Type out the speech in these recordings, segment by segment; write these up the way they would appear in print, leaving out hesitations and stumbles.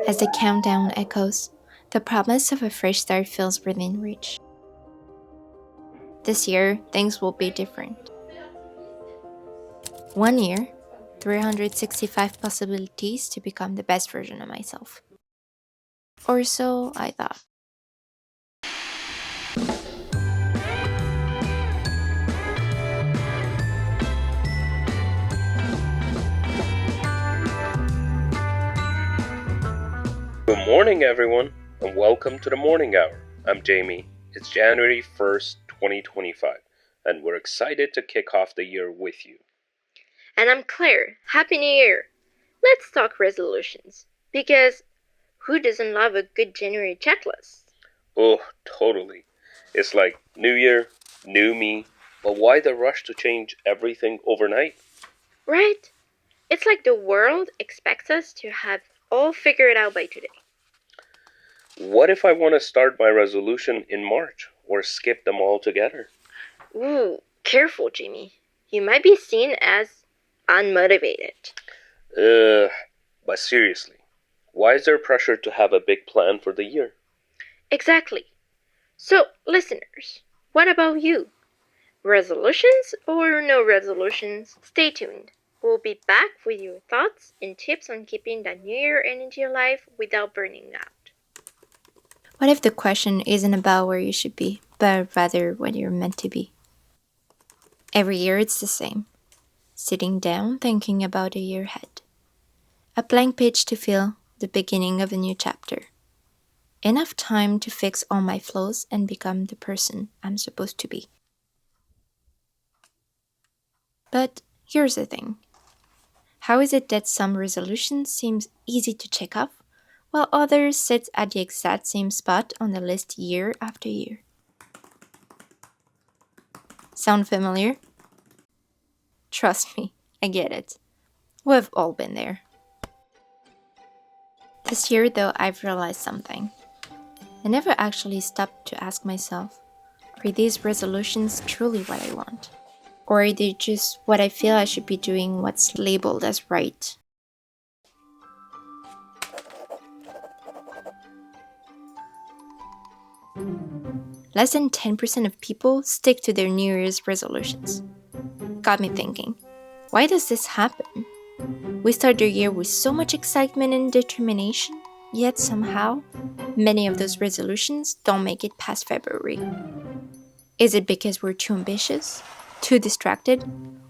As the countdown echoes, the promise of a fresh start feels within reach. This year, things will be different. 1 year, 365 possibilities to become the best version of myself. Or so I thought. Good morning, everyone, and welcome to the Morning Hour. I'm Jamie. It's January 1st, 2025, and we're excited to kick off the year with you. And I'm Claire. Happy New Year! Let's talk resolutions. Because who doesn't love a good January checklist? Oh, totally. It's like New Year, new me, but why the rush to change everything overnight? Right? It's like the world expects us to have all figured out by today. What if I want to start my resolution in March or skip them altogether? Ooh, careful, Jamie. You might be seen as unmotivated. But seriously, why is there pressure to have a big plan for the year? Exactly. So, listeners, what about you? Resolutions or no resolutions? Stay tuned. We'll be back with your thoughts and tips on keeping that New Year energy alive without burning out. What if the question isn't about where you should be, but rather what you're meant to be? Every year it's the same. Sitting down thinking about a year ahead. A blank page to fill, the beginning of a new chapter. Enough time to fix all my flaws and become the person I'm supposed to be. But here's the thing. How is it that some resolutions seems easy to check off, while others sit at the exact same spot on the list year after year? Sound familiar? Trust me, I get it. We've all been there. This year, though, I've realized something. I never actually stopped to ask myself, are these resolutions truly what I want? Or are they just what I feel I should be doing what's labeled as right? Less than 10% of people stick to their New Year's resolutions. Got me thinking, why does this happen? We start the year with so much excitement and determination, yet somehow, many of those resolutions don't make it past February. Is it because we're too ambitious, too distracted,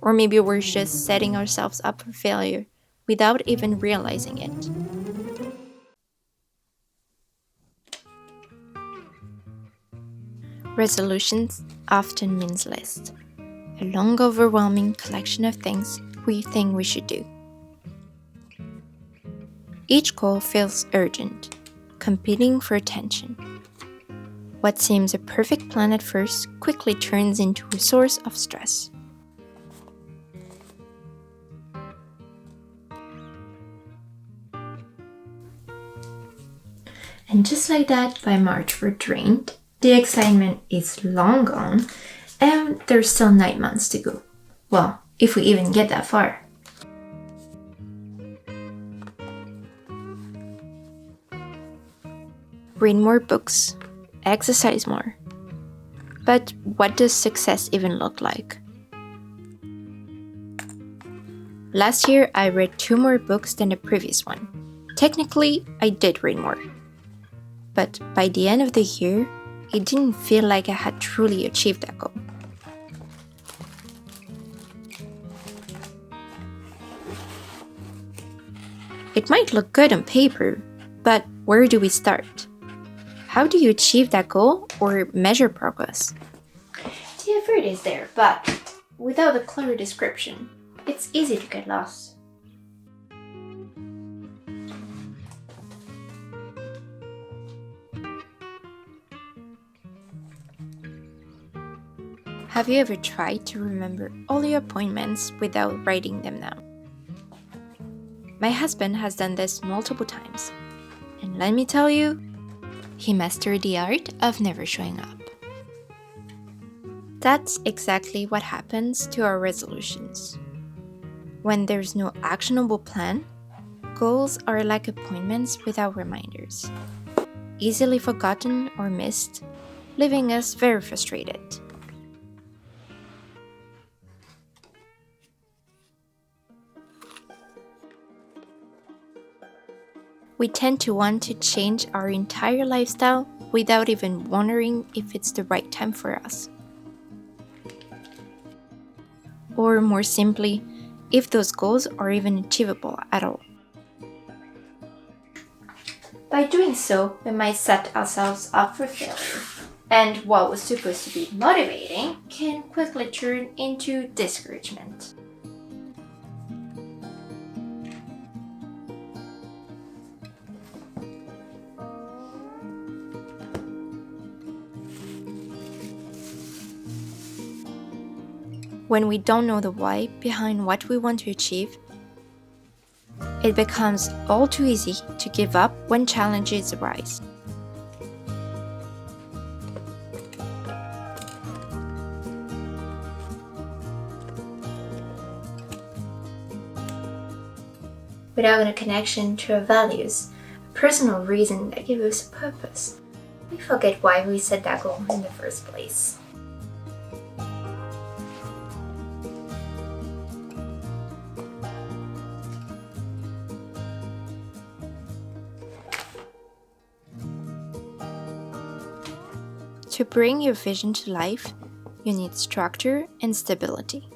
or maybe we're just setting ourselves up for failure without even realizing it? Resolutions often means list, a long, overwhelming collection of things we think we should do. Each goal feels urgent, competing for attention. What seems a perfect plan at first quickly turns into a source of stress. And just like that, by March we're drained, the excitement is long gone, and there's still 9 months to go. Well, if we even get that far. Read more books, exercise more. But what does success even look like? Last year, I read 2 more books than the previous one. Technically, I did read more. But by the end of the year, it didn't feel like I had truly achieved that goal. It might look good on paper, but where do we start? How do you achieve that goal or measure progress? The effort is there, but without a clear description, it's easy to get lost. Have you ever tried to remember all your appointments without writing them down? My husband has done this multiple times, and let me tell you, he mastered the art of never showing up. That's exactly what happens to our resolutions. When there's no actionable plan, goals are like appointments without reminders, easily forgotten or missed, leaving us very frustrated. We tend to want to change our entire lifestyle without even wondering if it's the right time for us. Or more simply, if those goals are even achievable at all. By doing so, we might set ourselves up for failure, and what was supposed to be motivating can quickly turn into discouragement. When we don't know the why behind what we want to achieve, it becomes all too easy to give up when challenges arise. Without a connection to our values, a personal reason that gives us a purpose, we forget why we set that goal in the first place. To bring your vision to life, you need structure and stability.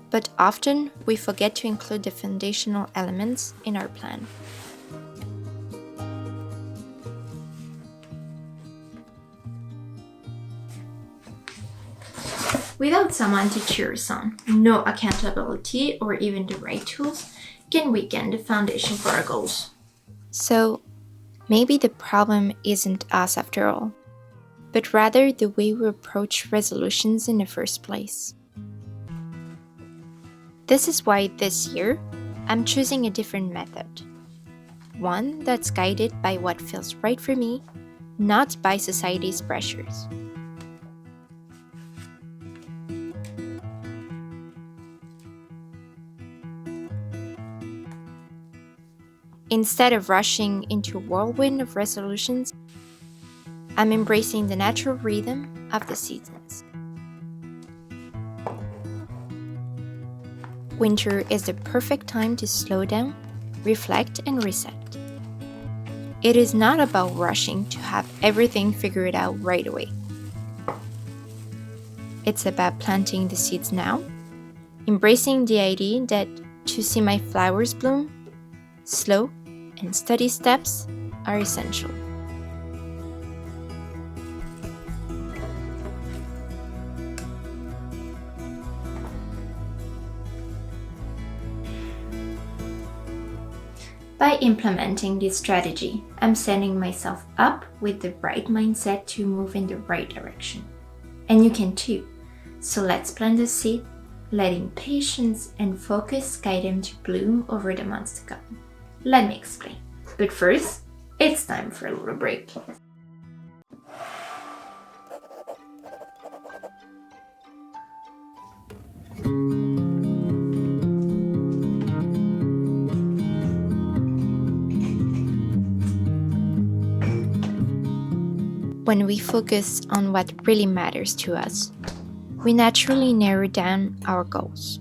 But often, we forget to include the foundational elements in our plan. Without someone to cheer us on, no accountability or even the right tools can weaken the foundation for our goals. So, maybe the problem isn't us after all, but rather the way we approach resolutions in the first place. This is why this year, I'm choosing a different method. One that's guided by what feels right for me, not by society's pressures. Instead of rushing into a whirlwind of resolutions, I'm embracing the natural rhythm of the seasons. Winter is the perfect time to slow down, reflect, and reset. It is not about rushing to have everything figured out right away. It's about planting the seeds now, embracing the idea that to see my flowers bloom, slow and steady steps are essential. By implementing this strategy, I'm setting myself up with the right mindset to move in the right direction. And you can too. So let's plant the seed, letting patience and focus guide them to bloom over the months to come. Let me explain. But first, it's time for a little break. When we focus on what really matters to us, we naturally narrow down our goals.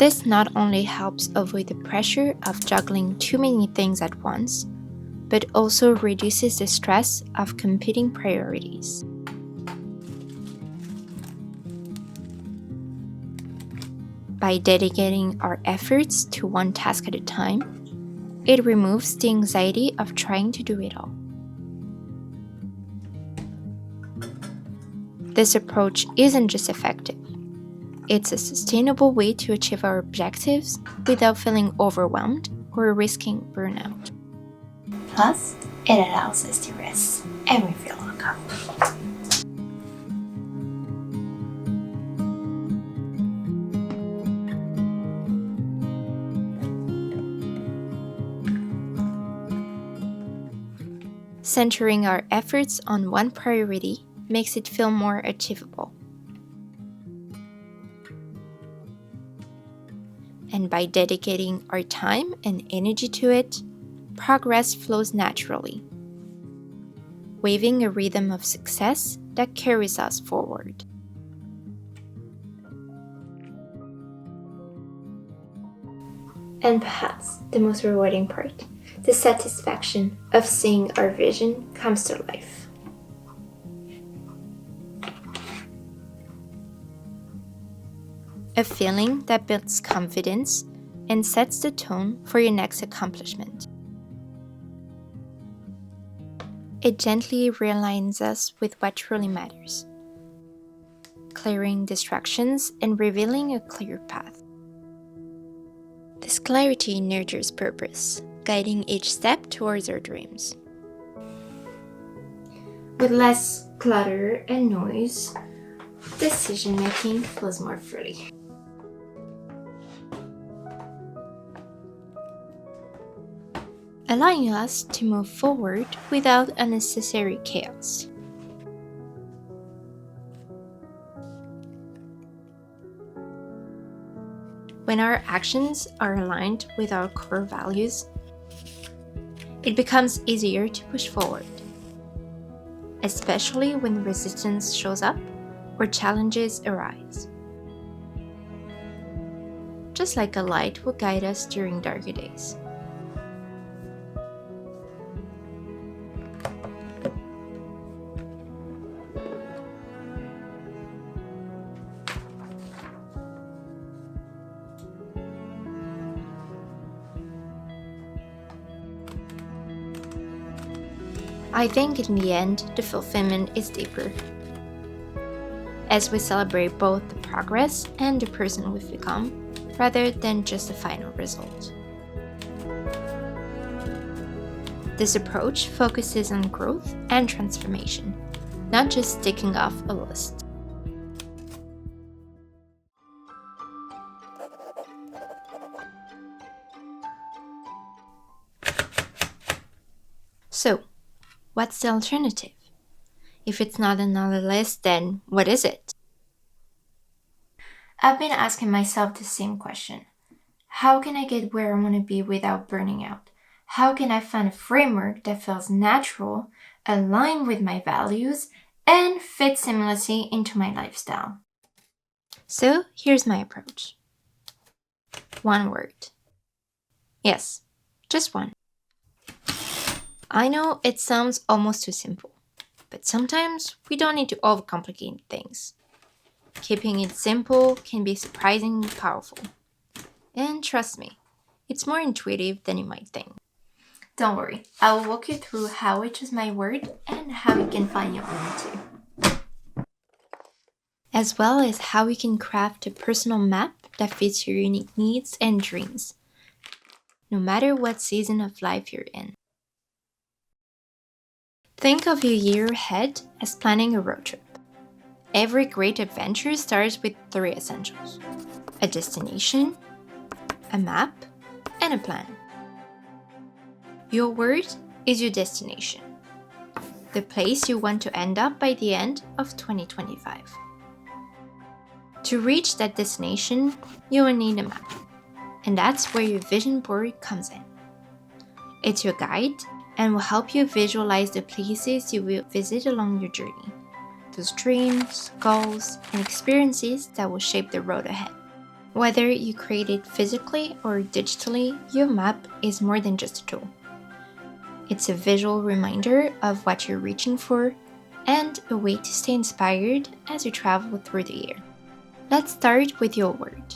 This not only helps avoid the pressure of juggling too many things at once, but also reduces the stress of competing priorities. By dedicating our efforts to one task at a time, it removes the anxiety of trying to do it all. This approach isn't just effective, it's a sustainable way to achieve our objectives without feeling overwhelmed or risking burnout. Plus, it allows us to rest and refill our cup. Centering our efforts on one priority makes it feel more achievable. And by dedicating our time and energy to it, progress flows naturally, weaving a rhythm of success that carries us forward. And perhaps the most rewarding part, the satisfaction of seeing our vision comes to life. A feeling that builds confidence and sets the tone for your next accomplishment. It gently realigns us with what truly matters, clearing distractions and revealing a clear path. This clarity nurtures purpose, guiding each step towards our dreams. With less clutter and noise, decision-making flows more freely. Allowing us to move forward without unnecessary chaos. When our actions are aligned with our core values, it becomes easier to push forward, especially when resistance shows up or challenges arise. Just like a light will guide us during darker days. I think in the end, the fulfillment is deeper, as we celebrate both the progress and the person we've become, rather than just the final result. This approach focuses on growth and transformation, not just ticking off a list. So, what's the alternative? If it's not another list, then what is it? I've been asking myself the same question. How can I get where I want to be without burning out? How can I find a framework that feels natural, aligned with my values, and fits seamlessly into my lifestyle? So here's my approach. One word. Yes, just one. I know it sounds almost too simple, but sometimes we don't need to overcomplicate things. Keeping it simple can be surprisingly powerful. And trust me, it's more intuitive than you might think. Don't worry, I will walk you through how I choose my word and how you can find your own too. As well as how you can craft a personal map that fits your unique needs and dreams, no matter what season of life you're in. Think of your year ahead as planning a road trip. Every great adventure starts with 3 essentials: a destination, a map, and a plan. Your word is your destination, the place you want to end up by the end of 2025. To reach that destination, you will need a map, and that's where your vision board comes in. It's your guide and will help you visualize the places you will visit along your journey, those dreams, goals, and experiences that will shape the road ahead. Whether you create it physically or digitally, your map is more than just a tool. It's a visual reminder of what you're reaching for and a way to stay inspired as you travel through the year. Let's start with your word.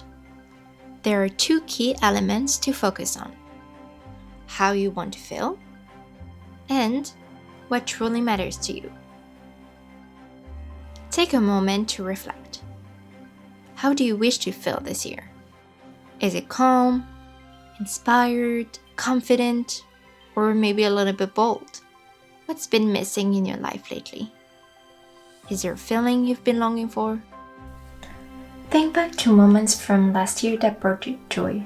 There are 2 key elements to focus on: how you want to feel and what truly matters to you. Take a moment to reflect. How do you wish to feel this year? Is it calm, inspired, confident, or maybe a little bit bold? What's been missing in your life lately? Is there a feeling you've been longing for? Think back to moments from last year that brought you joy,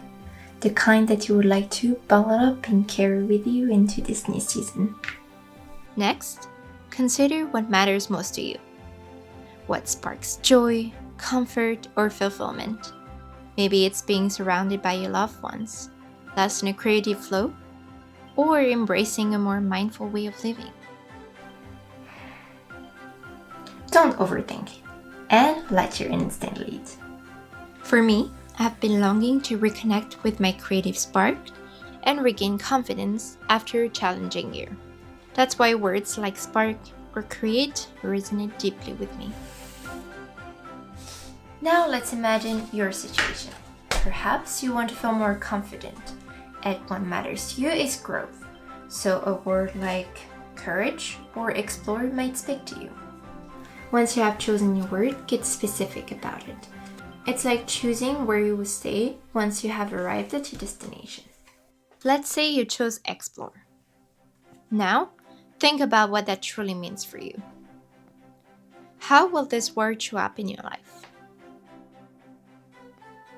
the kind that you would like to bottle up and carry with you into this new season. Next, consider what matters most to you. What sparks joy, comfort, or fulfillment? Maybe it's being surrounded by your loved ones, thus in a creative flow, or embracing a more mindful way of living. Don't overthink and let your instinct lead. For me, I've been longing to reconnect with my creative spark and regain confidence after a challenging year. That's why words like spark or create resonate deeply with me. Now let's imagine your situation. Perhaps you want to feel more confident, and what matters to you is growth. So a word like courage or explore might speak to you. Once you have chosen your word, get specific about it. It's like choosing where you will stay once you have arrived at your destination. Let's say you chose explore. Now, think about what that truly means for you. How will this word show up in your life?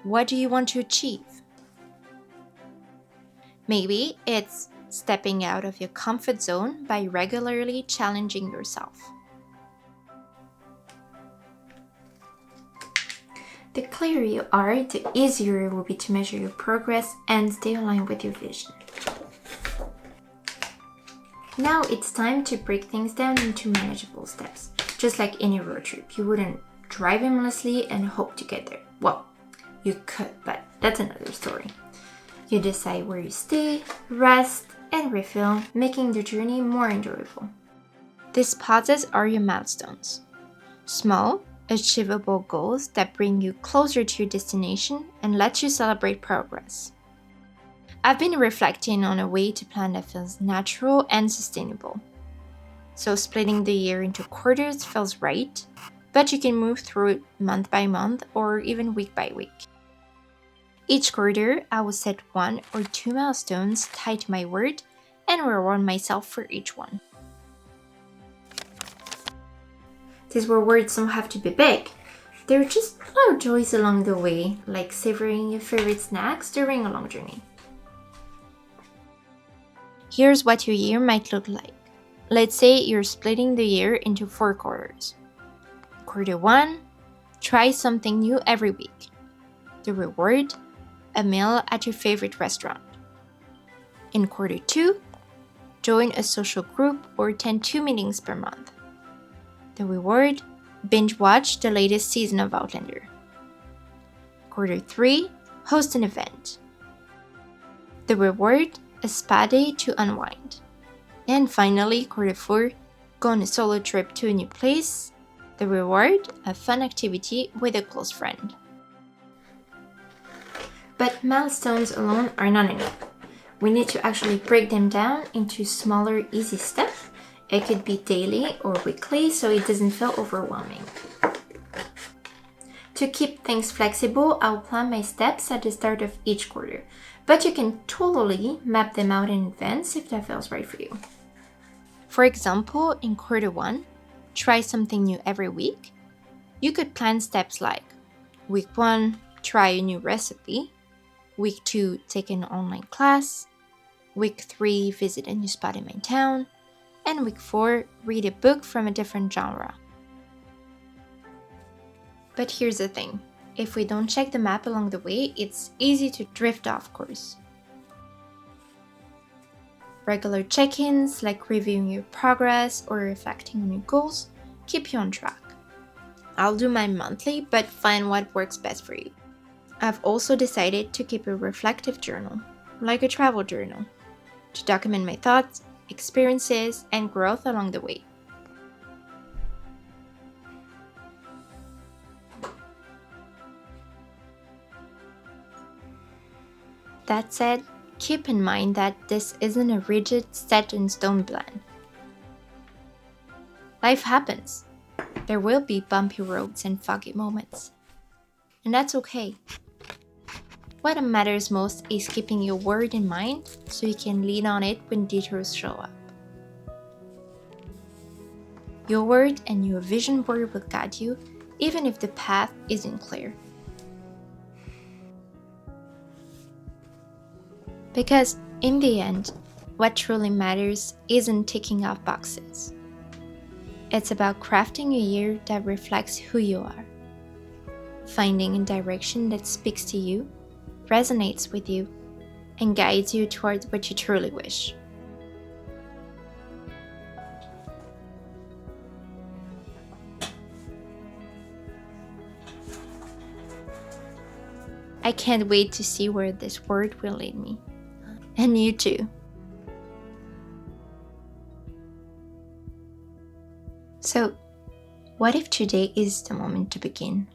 What do you want to achieve? Maybe it's stepping out of your comfort zone by regularly challenging yourself. The clearer you are, the easier it will be to measure your progress and stay aligned with your vision. Now it's time to break things down into manageable steps. Just like any road trip, you wouldn't drive aimlessly and hope to get there. Well, you could, but that's another story. You decide where you stay, rest, and refill, making the journey more enjoyable. These pauses are your milestones. Small, achievable goals that bring you closer to your destination and let you celebrate progress. I've been reflecting on a way to plan that feels natural and sustainable. So splitting the year into quarters feels right, but you can move through it month by month or even week by week. Each quarter, I will set 1 or 2 milestones tied to my word and reward myself for each one. These rewards don't have to be big. They're just little joys along the way, like savoring your favorite snacks during a long journey. Here's what your year might look like. Let's say you're splitting the year into 4 quarters. Quarter 1, try something new every week. The reward, a meal at your favorite restaurant. In quarter 2, join a social group or attend 2 meetings per month. The reward, binge watch the latest season of Outlander. Quarter 3, host an event. The reward, a spa day to unwind. And finally, quarter 4, go on a solo trip to a new place. The reward, a fun activity with a close friend. But milestones alone are not enough. We need to actually break them down into smaller, easy steps. It could be daily or weekly, so it doesn't feel overwhelming. To keep things flexible, I'll plan my steps at the start of each quarter, but you can totally map them out in advance if that feels right for you. For example, in quarter 1, try something new every week. You could plan steps like week 1, try a new recipe. Week 2, take an online class. Week 3, visit a new spot in my town. And week 4, read a book from a different genre. But here's the thing. If we don't check the map along the way, it's easy to drift off course. Regular check-ins, like reviewing your progress or reflecting on your goals, keep you on track. I'll do mine monthly, but find what works best for you. I've also decided to keep a reflective journal, like a travel journal, to document my thoughts, experiences, and growth along the way. That said, keep in mind that this isn't a rigid, set-in-stone plan. Life happens. There will be bumpy roads and foggy moments. And that's okay. What matters most is keeping your word in mind so you can lean on it when detours show up. Your word and your vision board will guide you even if the path isn't clear. Because in the end, what truly matters isn't ticking off boxes. It's about crafting a year that reflects who you are. finding a direction that speaks to you, resonates with you, and guides you towards what you truly wish. I can't wait to see where this word will lead me. And you too. So, what if today is the moment to begin?